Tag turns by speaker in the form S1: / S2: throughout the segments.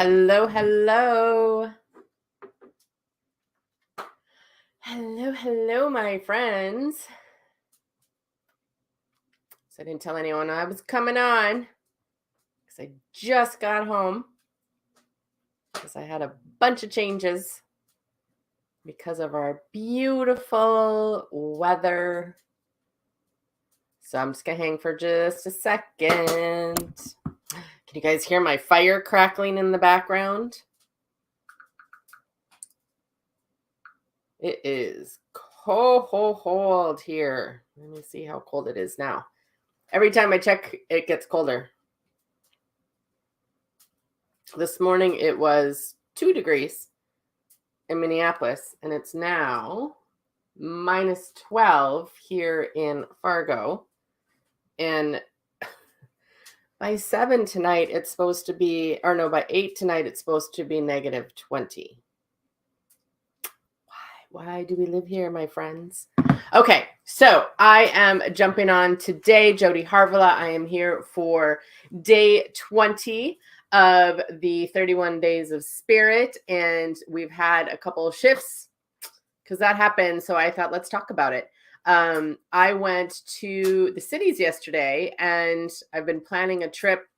S1: Hello, hello. Hello, hello, my friends. So I didn't tell anyone I was coming on because I just got home because I had a bunch of changes because of our beautiful weather. So I'm just going to hang for just a second. Can you guys hear my fire crackling in the background? It is cold here. Let me see how cold it is now. Every time I check, it gets colder. This morning it was 2 degrees in Minneapolis, and it's now minus 12 here in Fargo. And by 7 tonight, it's supposed to be, or no, by 8 tonight, it's supposed to be negative 20. Why do we live here, my friends? Okay, so I am jumping on today, Jody Harvilla. I am here for day 20 of the 31 Days of Spirit, and we've had a couple of shifts because that happened. So I thought, let's talk about it. I went to the cities yesterday, and I've been planning a trip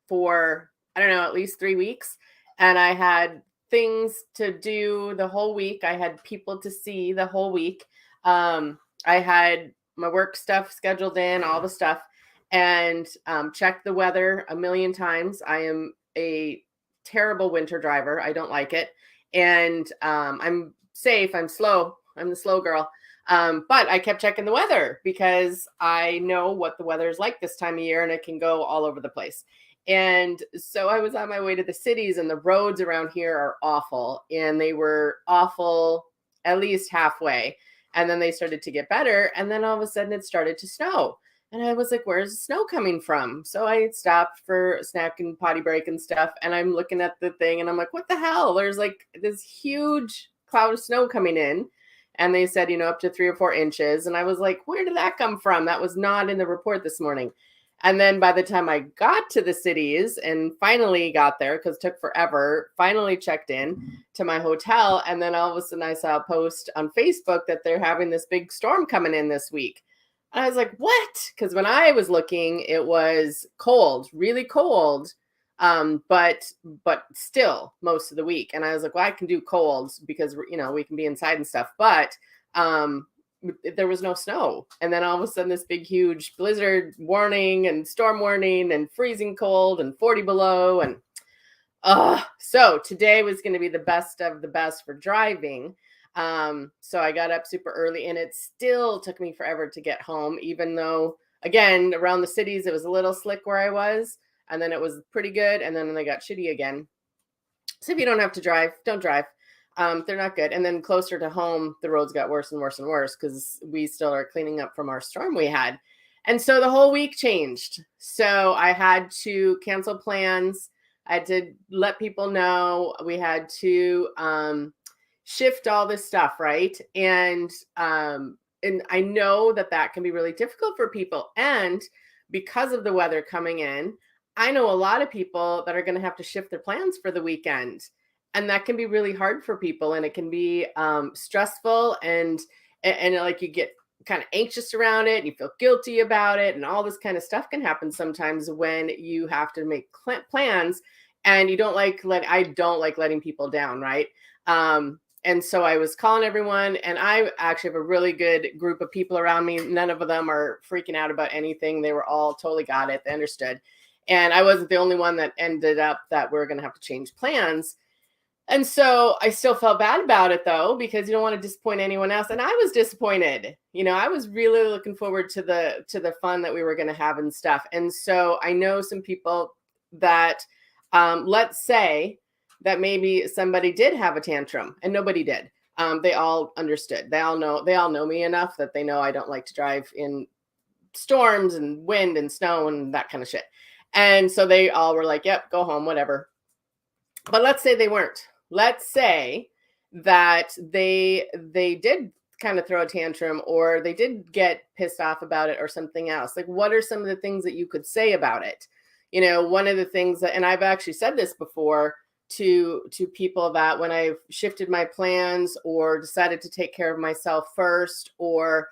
S1: for, I don't know, at least 3 weeks, and I had things to do the whole week. I had people to see the whole week. I had my work stuff scheduled in, all the stuff, and checked the weather a million times. I am a terrible winter driver. I don't like it. And I'm safe. I'm slow. I'm the slow girl. But I kept checking the weather because I know what the weather is like this time of year, and it can go all over the place. And so I was on my way to the cities, and the roads around here are awful. And they were awful at least halfway. And then they started to get better. And then all of a sudden it started to snow. And I was like, where's the snow coming from? So I stopped for a snack and potty break and stuff. And I'm looking at the thing and I'm like, what the hell? There's like this huge cloud of snow coming in. And they said, up to 3 or 4 inches. And I was like, where did that come from? That was not in the report this morning. And then by the time I got to the cities and finally got there, because it took forever, finally checked in to my hotel. And then all of a sudden I saw a post on Facebook that they're having this big storm coming in this week. And I was like, what? Because when I was looking, it was cold, really cold, but still most of the week. And I was like, well, I can do cold because, we can be inside and stuff. But there was no snow. And then all of a sudden this big, huge blizzard warning and storm warning and freezing cold and 40 below. And so today was going to be the best of the best for driving. So I got up super early, and it still took me forever to get home, even though, again, around the cities, it was a little slick where I was, and then it was pretty good. And then they got shitty again. So if you don't have to drive, don't drive. They're not good. And then closer to home, the roads got worse and worse and worse because we still are cleaning up from our storm we had. And so the whole week changed. So I had to cancel plans. I had to let people know. We had to shift all this stuff, right? And I know that can be really difficult for people. And because of the weather coming in, I know a lot of people that are going to have to shift their plans for the weekend. And that can be really hard for people, and it can be stressful, and like you get kind of anxious around it, and you feel guilty about it, and all this kind of stuff can happen sometimes when you have to make plans, and I don't like letting people down, right? And so I was calling everyone, and I actually have a really good group of people around me. None of them are freaking out about anything. They were all totally got it. They understood. And I wasn't the only one that ended up that we're going to have to change plans. And so I still felt bad about it, though, because you don't want to disappoint anyone else. And I was disappointed. I was really looking forward to the fun that we were going to have and stuff. And so I know some people that, let's say that maybe somebody did have a tantrum and nobody did. They all understood. They all know me enough that they know I don't like to drive in storms and wind and snow and that kind of shit. And so they all were like, yep, go home, whatever. But let's say they weren't. Let's say that they did kind of throw a tantrum, or they did get pissed off about it or something else. Like, what are some of the things that you could say about it? One of the things that, and I've actually said this before, to people that when I've shifted my plans or decided to take care of myself first, or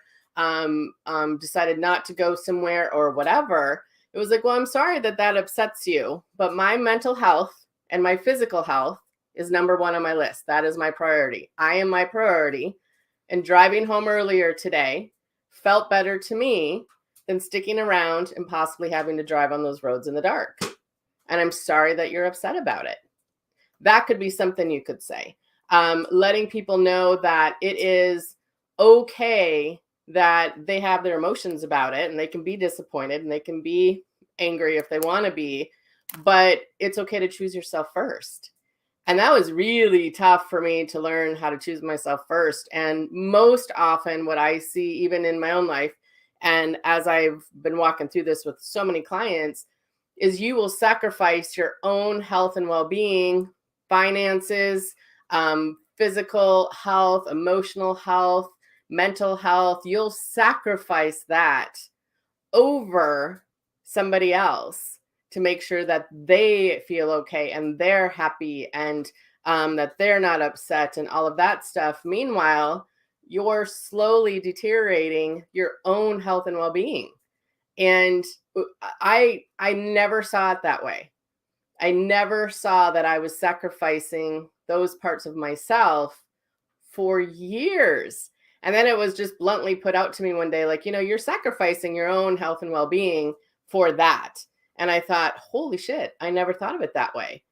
S1: decided not to go somewhere or whatever, it was like, well, I'm sorry that that upsets you, but my mental health and my physical health is number one on my list. That is my priority. I am my priority. And driving home earlier today felt better to me than sticking around and possibly having to drive on those roads in the dark. And I'm sorry that you're upset about it. That could be something you could say. Letting people know that it is okay that they have their emotions about it, and they can be disappointed and they can be angry if they want to be, but it's okay to choose yourself first. And that was really tough for me to learn how to choose myself first. And most often what I see, even in my own life, and as I've been walking through this with so many clients, is you will sacrifice your own health and well-being, finances, physical health, emotional health, mental health. You'll sacrifice that over somebody else to make sure that they feel okay and they're happy, and that they're not upset and all of that stuff. Meanwhile, you're slowly deteriorating your own health and well-being. And I never saw it that way. I never saw that I was sacrificing those parts of myself for years. And then it was just bluntly put out to me one day, like, you're sacrificing your own health and well-being for that. And I thought, holy shit, I never thought of it that way.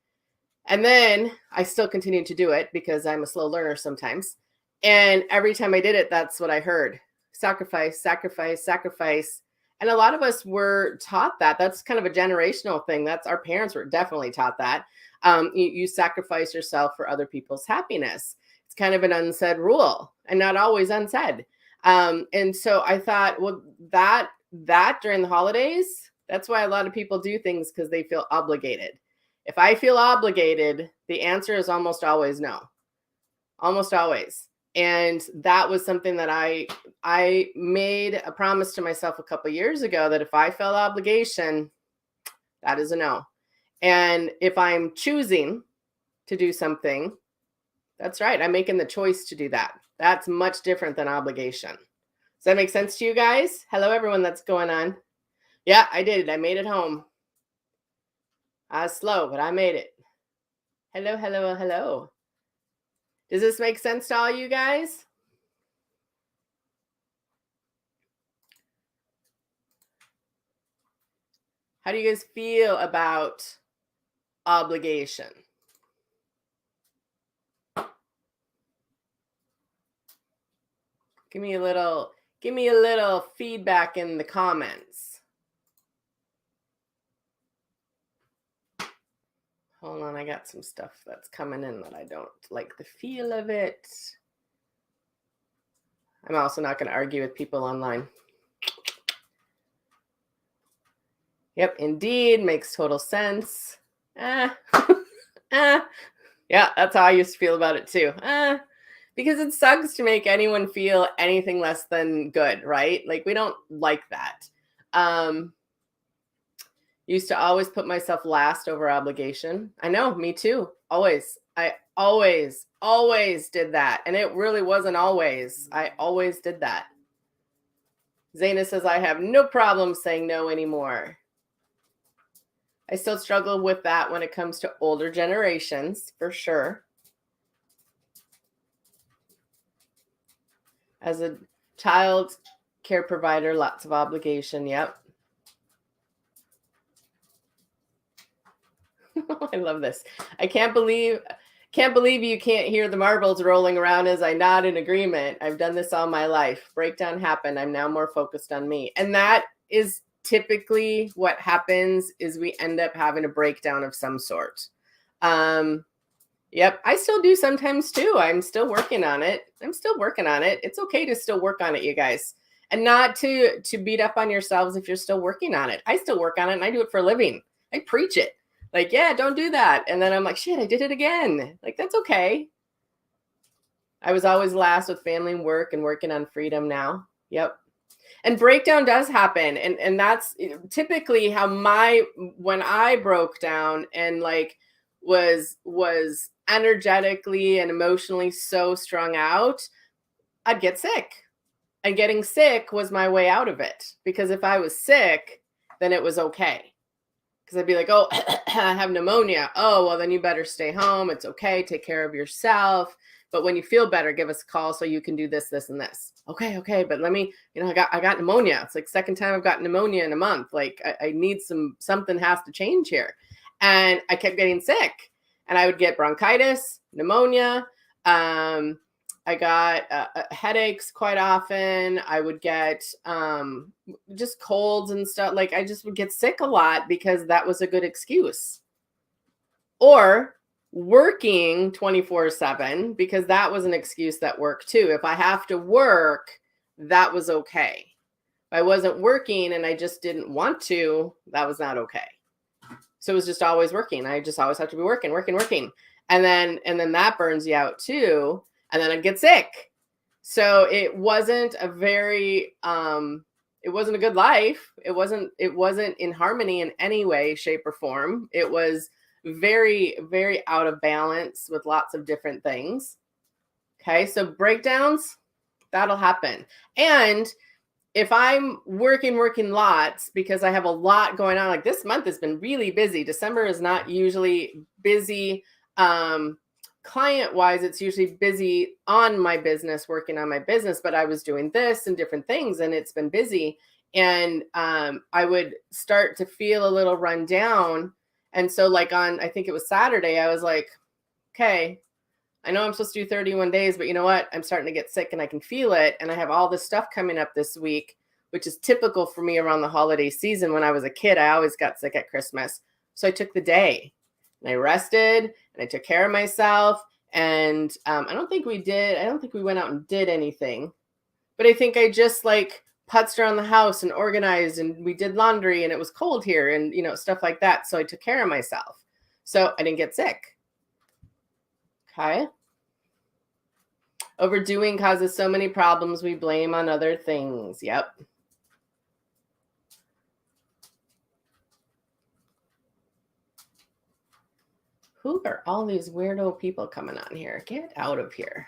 S1: And then I still continued to do it because I'm a slow learner sometimes. And every time I did it, that's what I heard. Sacrifice, sacrifice, sacrifice. And a lot of us were taught that. That's kind of a generational thing. That's our parents were definitely taught that. You sacrifice yourself for other people's happiness. It's kind of an unsaid rule, and not always unsaid. And so I thought, well, that during the holidays, that's why a lot of people do things, because they feel obligated. If I feel obligated, the answer is almost always no. Almost always. And that was something that I made a promise to myself a couple of years ago, that if I felt obligation, that is a no. And if I'm choosing to do something, that's right. I'm making the choice to do that. That's much different than obligation. Does that make sense to you guys? Hello, everyone that's going on. Yeah, I did. I made it home. I was slow, but I made it. Hello, hello, hello. Does this make sense to all you guys? How do you guys feel about obligation? Give me a little feedback in the comments. Hold on, I got some stuff that's coming in that I don't like the feel of it. I'm also not going to argue with people online. Yep, indeed, makes total sense. Yeah, that's how I used to feel about it too. Because it sucks to make anyone feel anything less than good, right? Like, we don't like that. Used to always put myself last over obligation. I know, me too. Always. I always did that. And it really wasn't always. I always did that. Zaina says, I have no problem saying no anymore. I still struggle with that when it comes to older generations, for sure. As a child care provider, lots of obligation. Yep. I love this. I can't believe you can't hear the marbles rolling around as I nod in agreement. I've done this all my life. Breakdown happened. I'm now more focused on me. And that is typically what happens, is we end up having a breakdown of some sort. Yep. I still do sometimes too. I'm still working on it. It's okay to still work on it, you guys. And not to beat up on yourselves if you're still working on it. I still work on it, and I do it for a living. I preach it. Like, yeah, don't do that. And then I'm like, shit, I did it again. Like, that's okay. I was always last with family and work, and working on freedom now. Yep. And breakdown does happen. And that's typically how when I broke down, and like was energetically and emotionally so strung out, I'd get sick. And getting sick was my way out of it, because if I was sick, then it was okay. Because I'd be like, oh, I have pneumonia. Oh, well, then you better stay home. It's okay. Take care of yourself. But when you feel better, give us a call so you can do this, this, and this. Okay. But let me, I got pneumonia. It's like second time I've got pneumonia in a month. Like I need something has to change here. And I kept getting sick, and I would get bronchitis, pneumonia. I got headaches quite often. I would get just colds and stuff. Like I just would get sick a lot because that was a good excuse. Or working 24/7, because that was an excuse that worked too. If I have to work, that was okay. If I wasn't working and I just didn't want to, that was not okay. So it was just always working. I just always have to be working. And then that burns you out too. And then I'd get sick. So it wasn't a very, it wasn't a good life. It wasn't in harmony in any way, shape, or form. It was very, very out of balance with lots of different things. Okay. So breakdowns, that'll happen. And if I'm working lots because I have a lot going on, like this month has been really busy. December is not usually busy. Client wise, it's usually busy on my business, working on my business, but I was doing this and different things, and it's been busy. And I would start to feel a little run down. And so like on, I think it was Saturday, I was like, okay, I know I'm supposed to do 31 days, but you know what? I'm starting to get sick and I can feel it. And I have all this stuff coming up this week, which is typical for me around the holiday season. When I was a kid, I always got sick at Christmas. So I took the day and I rested and I took care of myself. And I don't think we went out and did anything, but I think I just like putzed around the house and organized, and we did laundry, and it was cold here, and stuff like that. So I took care of myself. So I didn't get sick. Okay. Overdoing causes so many problems we blame on other things. Yep. Who are all these weirdo people coming on here? Get out of here.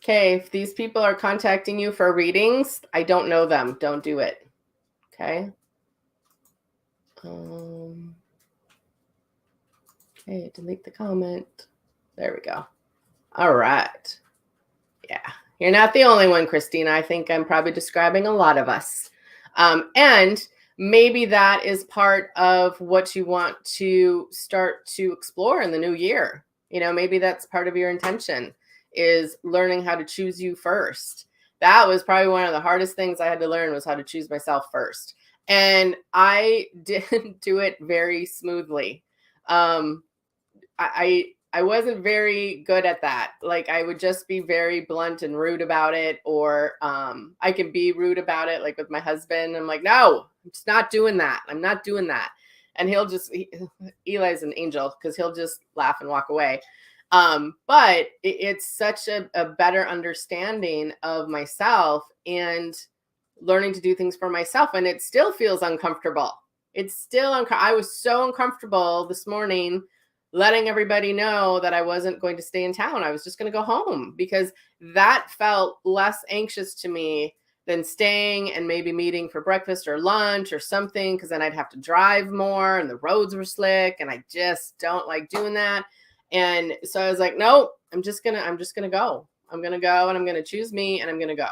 S1: Okay, if these people are contacting you for readings, I don't know them. Don't do it. Okay. Okay, delete the comment. There we go. All right. Yeah, you're not the only one, Christina. I think I'm probably describing a lot of us. And maybe that is part of what you want to start to explore in the new year. Maybe that's part of your intention, is learning how to choose you first. That was probably one of the hardest things I had to learn, was how to choose myself first. And I didn't do it very smoothly. I wasn't very good at that. Like I would just be very blunt and rude about it, or I can be rude about it, like with my husband. I'm like, no, I'm just not doing that. I'm not doing that. And Eli's an angel, because he'll just laugh and walk away. But it's such a better understanding of myself and learning to do things for myself. And it still feels uncomfortable. I was so uncomfortable this morning letting everybody know that I wasn't going to stay in town. I was just going to go home, because that felt less anxious to me than staying and maybe meeting for breakfast or lunch or something, because then I'd have to drive more and the roads were slick, and I just don't like doing that. And so I was like, no, I'm just going to go. I'm going to go, and I'm going to choose me, and I'm going to go.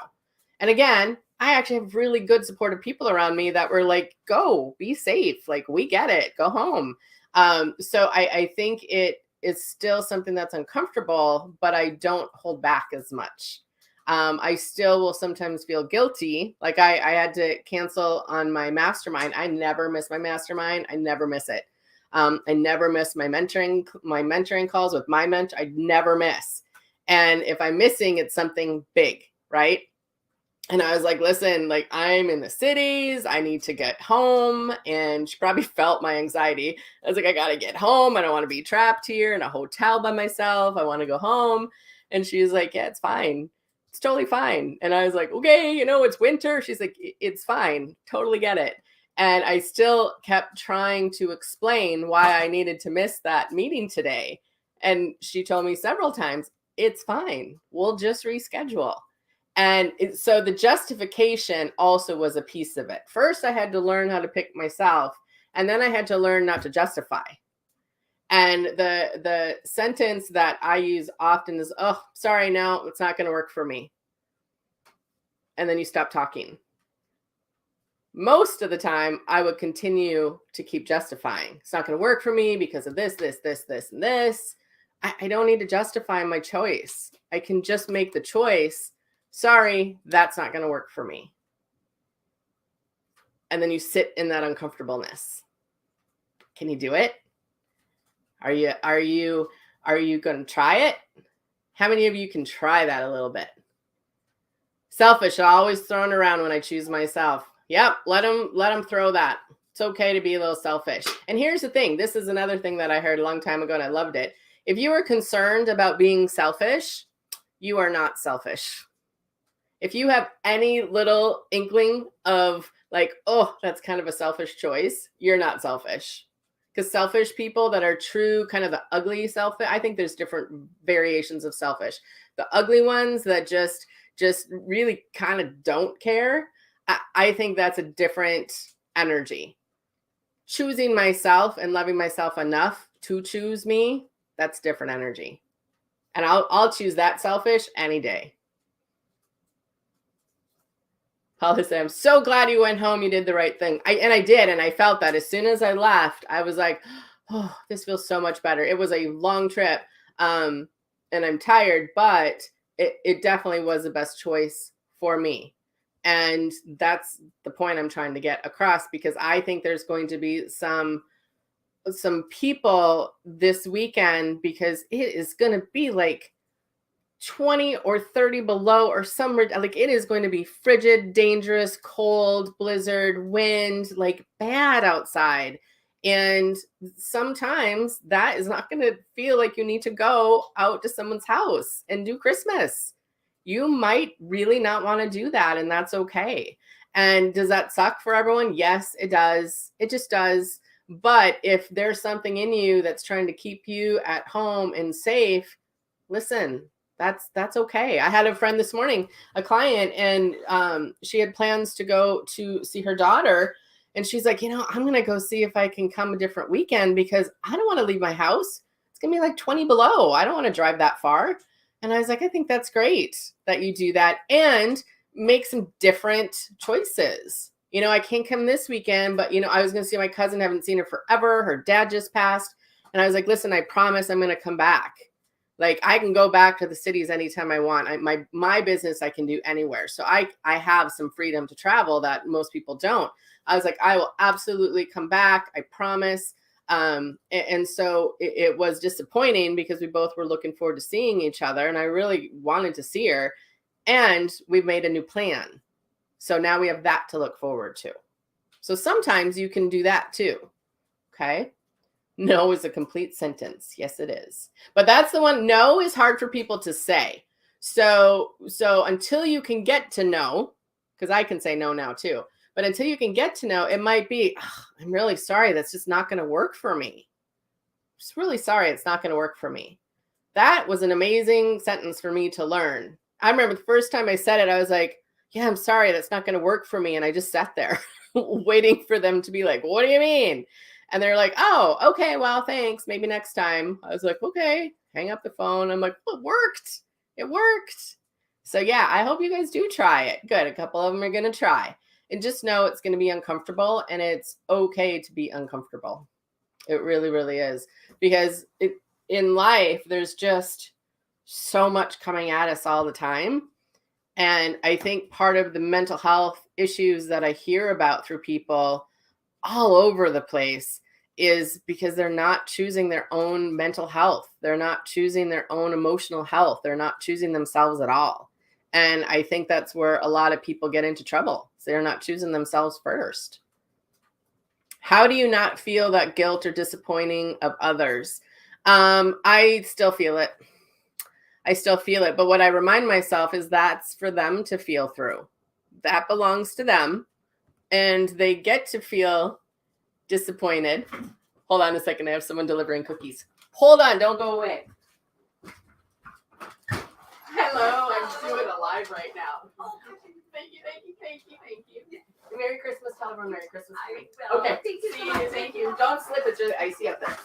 S1: And again, I actually have really good supportive people around me that were like, go, be safe. Like, we get it. Go home. So I think it is still something that's uncomfortable, but I don't hold back as much. I still will sometimes feel guilty. Like I had to cancel on my mastermind. I never miss my mastermind. I never miss it. I never miss my mentoring calls with my mentor. I never miss. And if I'm missing, it's something big, right? And I was like, listen, like I'm in the cities, I need to get home. And she probably felt my anxiety. I was like, I got to get home. I don't want to be trapped here in a hotel by myself. I want to go home. And she was like, yeah, it's fine. It's totally fine. And I was like, okay, it's winter. She's like, it's fine. Totally get it. And I still kept trying to explain why I needed to miss that meeting today. And she told me several times, it's fine. We'll just reschedule. And so the justification also was a piece of it. First, I had to learn how to pick myself, and then I had to learn not to justify. And the sentence that I use often is, oh, sorry, no, it's not going to work for me. And then you stop talking. Most of the time, I would continue to keep justifying. It's not going to work for me because of this, this, this, this, and this. I don't need to justify my choice. I can just make the choice. Sorry, that's not going to work for me. And then you sit in that uncomfortableness. Can you do it? Are you going to try it? How many of you can try that a little bit? Selfish, always thrown around when I choose myself. Yep, let them throw that. It's okay to be a little selfish. And here's the thing. This is another thing that I heard a long time ago, and I loved it. If you are concerned about being selfish, you are not selfish. If you have any little inkling of like, oh, that's kind of a selfish choice, you're not selfish. Because selfish people that are true, kind of the ugly selfish, I think there's different variations of selfish. The ugly ones that just really kind of don't care, I think that's a different energy. Choosing myself and loving myself enough to choose me, that's different energy. And I'll choose that selfish any day. Paula said, I'm so glad you went home. You did the right thing. I did. And I felt that as soon as I left, I was like, oh, this feels so much better. It was a long trip. And I'm tired, but it definitely was the best choice for me. And that's the point I'm trying to get across, because I think there's going to be some people this weekend, because it is going to be like 20 or 30 below or some, like it is going to be frigid, dangerous, cold, blizzard, wind, like bad outside. And sometimes that is not going to feel like you need to go out to someone's house and do Christmas. You might really not want to do that, and that's okay. And does that suck for everyone? Yes, it does. It just does. But if there's something in you that's trying to keep you at home and safe, listen, that's okay. I had a friend this morning, a client, and she had plans to go to see her daughter. And she's like, I'm going to go see if I can come a different weekend because I don't want to leave my house. It's going to be like 20 below. I don't want to drive that far. And I was like, I think that's great that you do that and make some different choices. I can't come this weekend, but, I was going to see my cousin. Haven't seen her forever. Her dad just passed. And I was like, listen, I promise I'm going to come back. Like, I can go back to the cities anytime I want. My business I can do anywhere. So I have some freedom to travel that most people don't. I was like, I will absolutely come back. I promise. And so it was disappointing because we both were looking forward to seeing each other, and I really wanted to see her, and we've made a new plan. So now we have that to look forward to. So sometimes you can do that too. Okay. No is a complete sentence. Yes, it is. But that's the one. No is hard for people to say. So until you can get to know, because I can say no now too, but until you can get to know, it might be, I'm really sorry. That's just not going to work for me. Just really sorry. It's not going to work for me. That was an amazing sentence for me to learn. I remember the first time I said it, I was like, yeah, I'm sorry. That's not going to work for me. And I just sat there waiting for them to be like, what do you mean? And they're like, oh, okay, well, thanks. Maybe next time. I was like, okay, hang up the phone. I'm like, well, it worked. It worked. So yeah, I hope you guys do try it. Good. A couple of them are going to try. And just know it's going to be uncomfortable, and it's okay to be uncomfortable. It really, really is. Because in life, there's just so much coming at us all the time. And I think part of the mental health issues that I hear about through people all over the place is because they're not choosing their own mental health. They're not choosing their own emotional health. They're not choosing themselves at all. And I think that's where a lot of people get into trouble. So they're not choosing themselves first. How do you not feel that guilt or disappointing of others? I still feel it. I still feel it. But what I remind myself is that's for them to feel through. That belongs to them. and they get to feel disappointed. Hold on a second. I have someone delivering cookies. Hold on. Don't go away. Hello. I'm doing a live right now. Thank you. Merry Christmas. Tell everyone Merry Christmas. Okay. See you. Thank you. Don't slip. It's really icy up there.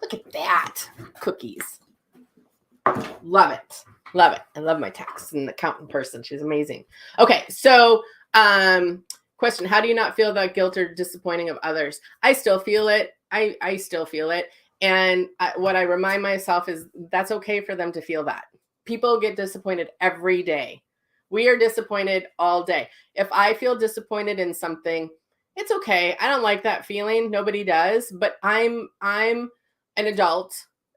S1: Look at that. Cookies. Love it. I love my tax and accountant person. She's amazing. Okay. So, question, how do you not feel that guilt or disappointing of others? I still feel it. I still feel it. And what I remind myself is that's okay for them to feel that. People get disappointed every day. We are disappointed all day. If I feel disappointed in something, it's okay. I don't like that feeling. Nobody does, but I'm an adult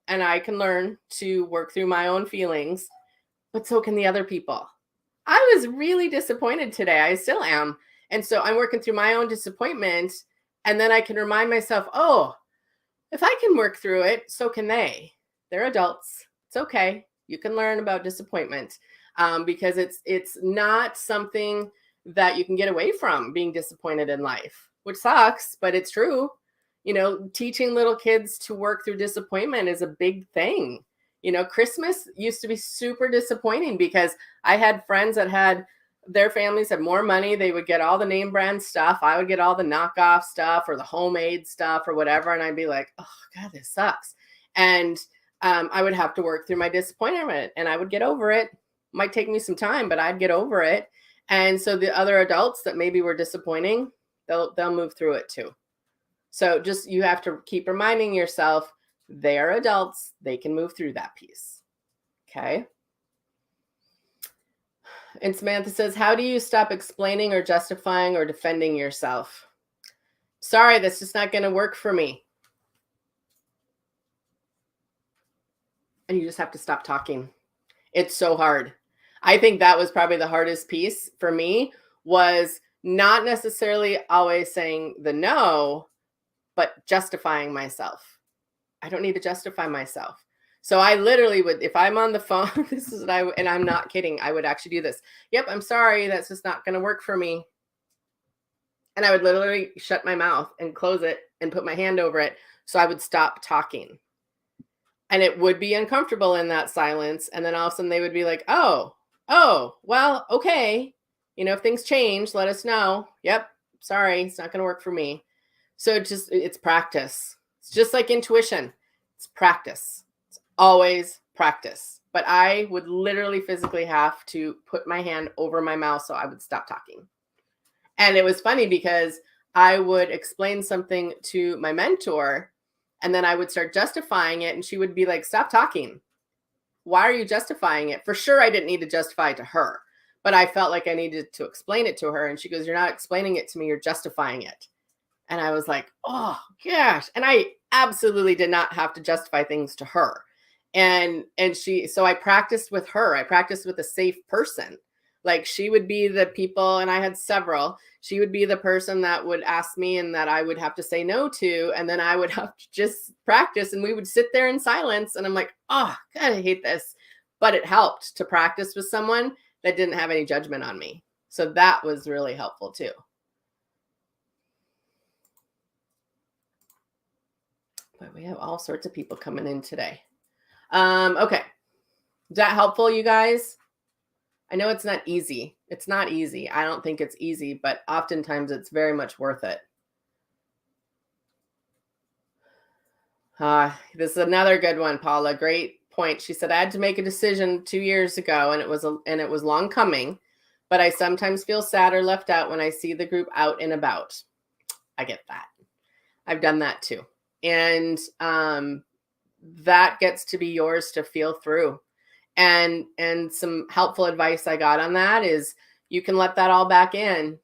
S1: and I can learn to work through my own feelings, but so can the other people. I was really disappointed today. I still am. And so I'm working through my own disappointment. And then I can remind myself, oh, if I can work through it, so can they. They're adults. It's okay. You can learn about disappointment because it's not something that you can get away from, being disappointed in life, which sucks, but it's true. You know, teaching little kids to work through disappointment is a big thing. You know, Christmas used to be super disappointing because I had friends that had their families had more money. They would get all the name brand stuff. I would get all the knockoff stuff or the homemade stuff or whatever. And I'd be like, oh God, this sucks. And I would have to work through my disappointment and I would get over it. Might take me some time, but I'd get over it. And so the other adults that maybe were disappointing, they'll move through it too. So just, you have to keep reminding yourself, they are adults. They can move through that piece. Okay. And Samantha says, how do you stop explaining or justifying or defending yourself? Sorry, that's just not going to work for me. And you just have to stop talking. It's so hard. I think that was probably the hardest piece for me, was not necessarily always saying the no, but justifying myself. I don't need to justify myself. So I literally would, if I'm on the phone, this is what and I'm not kidding, I would actually do this. Yep, I'm sorry, that's just not going to work for me. And I would literally shut my mouth and close it and put my hand over it. So I would stop talking. And it would be uncomfortable in that silence. And then all of a sudden they would be like, oh, well, okay. You know, if things change, let us know. Yep, sorry, it's not going to work for me. So it's practice. It's just like intuition. It's practice. It's always practice. But I would literally physically have to put my hand over my mouth so I would stop talking. And it was funny because I would explain something to my mentor and then I would start justifying it. And she would be like, stop talking. Why are you justifying it? For sure, I didn't need to justify it to her, but I felt like I needed to explain it to her. And she goes, you're not explaining it to me. You're justifying it. And I was like, oh gosh. And I absolutely did not have to justify things to her. So I practiced with her. I practiced with a safe person. Like she would be the people, and I had several, she would be the person that would ask me and that I would have to say no to. And then I would have to just practice and we would sit there in silence. And I'm like, oh God, I hate this. But it helped to practice with someone that didn't have any judgment on me. So that was really helpful too. But we have all sorts of people coming in today. Okay. Is that helpful, you guys? I know it's not easy. It's not easy. I don't think it's easy, but oftentimes it's very much worth it. This is another good one, Paula. Great point. She said, I had to make a decision 2 years ago and it was long coming, but I sometimes feel sad or left out when I see the group out and about. I get that. I've done that too. And that gets to be yours to feel through. And some helpful advice I got on that is you can let that all back in.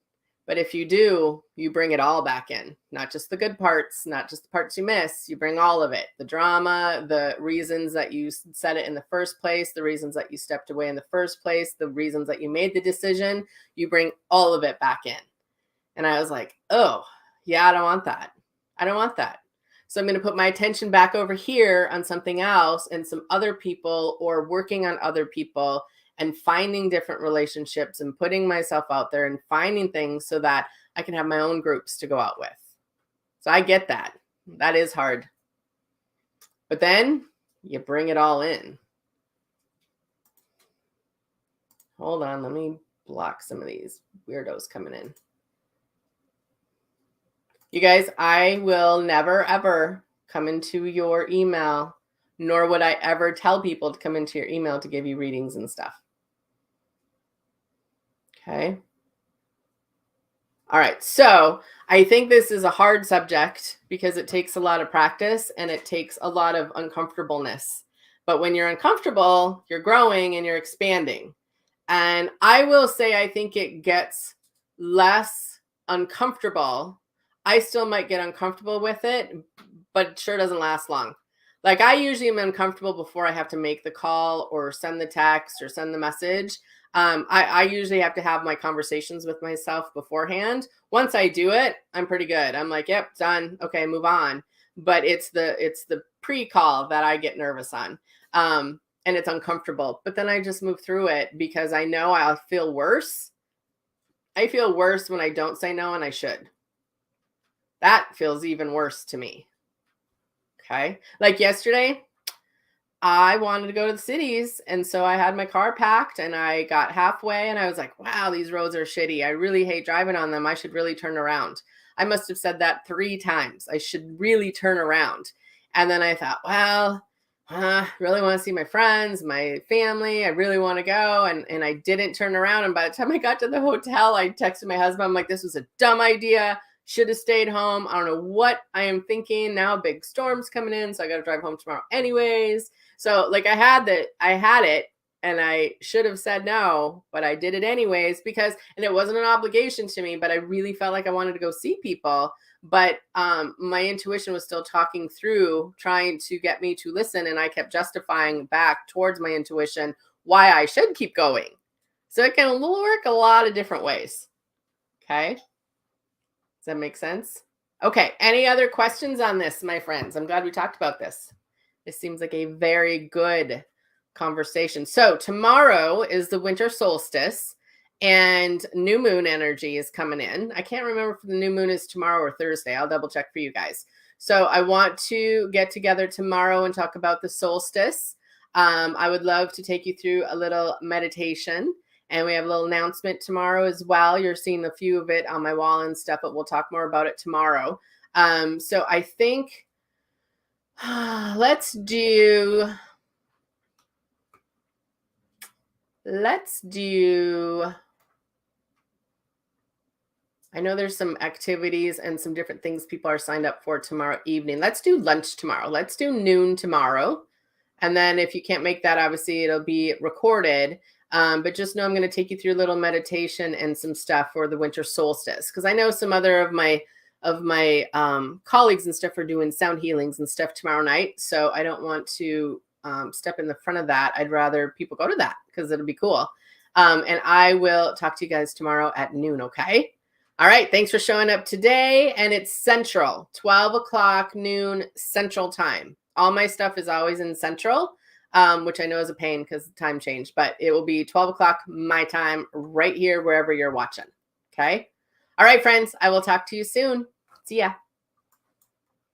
S1: But if you do, you bring it all back in, not just the good parts, not just the parts you miss. You bring all of it, the drama, the reasons that you said it in the first place, the reasons that you stepped away in the first place, the reasons that you made the decision. You bring all of it back in. And I was like, oh, yeah, I don't want that. I don't want that. So I'm going to put my attention back over here on something else and some other people or working on other people and finding different relationships and putting myself out there and finding things so that I can have my own groups to go out with. So I get that. That is hard. But then you bring it all in. Hold on, let me block some of these weirdos coming in. You guys, I will never, ever come into your email, nor would I ever tell people to come into your email to give you readings and stuff. Okay. All right. So I think this is a hard subject because it takes a lot of practice and it takes a lot of uncomfortableness. But when you're uncomfortable, you're growing and you're expanding. And I will say, I think it gets less uncomfortable. I still might get uncomfortable with it, but it sure doesn't last long. Like I usually am uncomfortable before I have to make the call or send the text or send the message. I usually have to have my conversations with myself beforehand. Once I do it, I'm pretty good. I'm like, yep, done. Okay, move on. But it's the pre-call that I get nervous on. And it's uncomfortable, but then I just move through it because I know I'll feel worse. I feel worse when I don't say no and I should. That feels even worse to me. Okay. Like yesterday, I wanted to go to the cities. And so I had my car packed and I got halfway and I was like, wow, these roads are shitty. I really hate driving on them. I should really turn around. I must have said that 3 times. I should really turn around. And then I thought, well, really want to see my friends, my family. I really want to go. And I didn't turn around. And by the time I got to the hotel, I texted my husband. I'm like, this was a dumb idea. Should have stayed home. I don't know what I am thinking. Now big storm's coming in. So I got to drive home tomorrow anyways. So like I had it and I should have said no, but I did it anyways because, and it wasn't an obligation to me, but I really felt like I wanted to go see people. But my intuition was still talking through, trying to get me to listen. And I kept justifying back towards my intuition why I should keep going. So it can work a lot of different ways. Okay. Does that make sense? Okay. Any other questions on this, my friends? I'm glad we talked about this. This seems like a very good conversation. So tomorrow is the winter solstice. And new moon energy is coming in. I can't remember if the new moon is tomorrow or Thursday. I'll double check for you guys. So I want to get together tomorrow and talk about the solstice. I would love to take you through a little meditation. And we have a little announcement tomorrow as well. You're seeing a few of it on my wall and stuff, but we'll talk more about it tomorrow. So I think let's do... I know there's some activities and some different things people are signed up for tomorrow evening. Let's do lunch tomorrow. Let's do noon tomorrow. And then if you can't make that, obviously it'll be recorded. But just know I'm going to take you through a little meditation and some stuff for the winter solstice. Because I know some other of my colleagues and stuff are doing sound healings and stuff tomorrow night. So I don't want to step in the front of that. I'd rather people go to that because it'll be cool. And I will talk to you guys tomorrow at noon. Okay. All right. Thanks for showing up today. And it's Central, 12 o'clock noon Central time. All my stuff is always in Central, which I know is a pain because the time changed, but it will be 12 o'clock my time right here, wherever you're watching. Okay. All right, friends. I will talk to you soon. See ya.